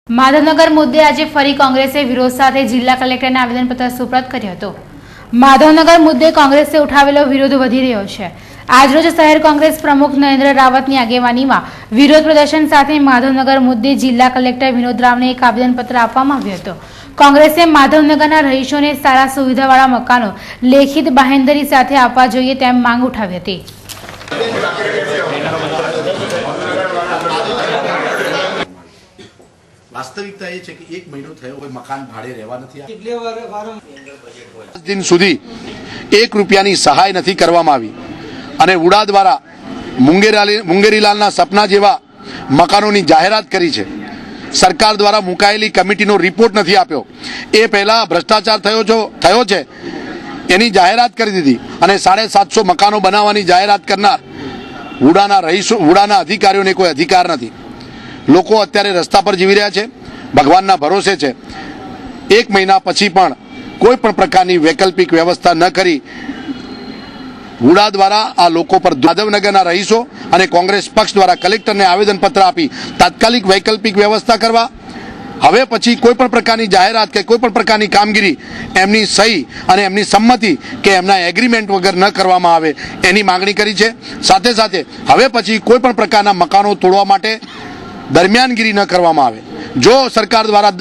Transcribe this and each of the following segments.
માધવનગર મુદ્દે આજે ફરી કોંગ્રેસે વિરોધ સાથે જિલ્લા કલેક્ટરને આવેદનપત્ર સુપ્રત કર્યો હતો। માધવનગર મુદ્દે કોંગ્રેસે ઉઠાવેલો વિરોધ વધી રહ્યો છે। આજરોજ શહેર કોંગ્રેસ પ્રમુખ નરેન્દ્ર રાવતની આગેવાનીમાં વિરોધ પ્રદર્શન સાથે માધવનગર મુદ્દે જિલ્લા કલેક્ટર વિનોદ રાવને એક આવેદનપત્ર આપવામાં આવ્યો હતો। કોંગ્રેસે માધવનગરના રહીશોને સારા સુવિધાવાળા મકાનો લેખિત બાહેંધરી સાથે આપવા જોઈએ તેમ માંગ ઉઠાવી હતી। વાસ્તવિકતા એ છે કે 1 મહિનો થયો કોઈ મકાન ભાડે રહેવા નથી દિન સુધી 1 રૂપિયાની સહાય નથી કરવામાં આવી અને ઉડા દ્વારા મુંગેરીલાલના સપના જેવા મકાનોની જાહેરાત કરી છે। સરકાર દ્વારા મુકાયેલી કમિટીનો રિપોર્ટ નથી આપ્યો। એ પહેલા ભ્રષ્ટાચાર થયો છે એની જાહેરાત કરી દીધી અને 750 મકાનો બનાવવાની જાહેરાત કરનાર ઉડાના અધિકારીઓને કોઈ અધિકાર નથી। લોકો અત્યારે રસ્તા પર જીવી રહ્યા છે, ભગવાનના ભરોસે છે। 1 મહિના પછી પણ કોઈ પણ પ્રકારની વૈકલ્પિક વ્યવસ્થા ન કરી ઉડા દ્વારા આ લોકો પર માધવનગરના રહીશો અને કોંગ્રેસ પક્ષ દ્વારા કલેક્ટરને આવેદનપત્ર આપી તાત્કાલિક વૈકલ્પિક વ્યવસ્થા કરવા, હવે પછી કોઈ પણ પ્રકારની જાહેરાત કે કોઈ પણ પ્રકારની કામગીરી એમની સહી અને એમની સંમતિ કે એમના એગ્રીમેન્ટ વગર ન કરવામાં આવે એની માંગણી કરી છે। સાથે સાથે હવે પછી કોઈ પણ પ્રકારના મકાનો તોડવા માટે દરમિયાનગીરી ન કરવામાં આવે। જો સરકાર દ્વારા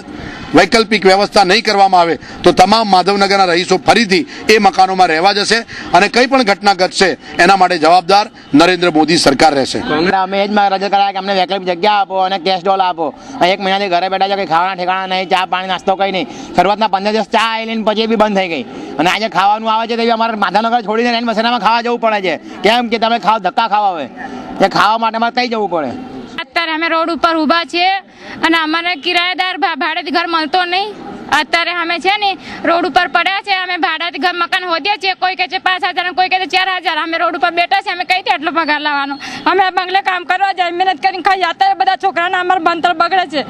વૈકલ્પિક વ્યવસ્થા નહીં કરવામાં આવે તો તમામ માધવનગરના રહીશો ફરીથી એ મકાનોમાં રહેવા જશે અને કંઈ પણ ઘટના ઘટશે એના માટે જવાબદાર નરેન્દ્ર મોદી સરકાર રહેશે। અમે એ જ રજૂ કરાયા કે અમને વૈકલ્પિક જગ્યા આપો અને કેશ ડોલ આપો। 1 મહિનાથી ઘરે બેઠા છે, કંઈ ખાવાના ઠેકાણા નહીં, ચા પાણી નાસ્તો કંઈ નહીં। શરૂઆતના 15 દિવસ ચા આવી લઈને પછી બી બંધ થઈ ગઈ અને આજે ખાવાનું આવે છે તો અમારે માધવનગર છોડીને રેન બસેરામાં ખાવા જવું પડે છે। કેમ કે તમે ધક્કા ખાવા હોય એ ખાવા માટે અમારે કઈ જવું પડે। અત્યારે અમે રોડ ઉપર ઊભા છીએ અને અમારે કિરાયેદાર ભાડેથી ઘર મળતો નહીં। અત્યારે અમે છે ને રોડ ઉપર પડ્યા છે, અમે ભાડાથી ઘર મકાન હોદ્યા છીએ। કોઈ કહે છે 5,000, કોઈ કહે છે 4,000। અમે રોડ ઉપર બેઠા છે, અમે કઈ આટલો પગાર લાવવાનો? અમે આ બંગલે કામ કરવા જાય, મહેનત કરીને ખાઈ અત્યારે બધા છોકરાના અમારા ભણતર બગડે છે।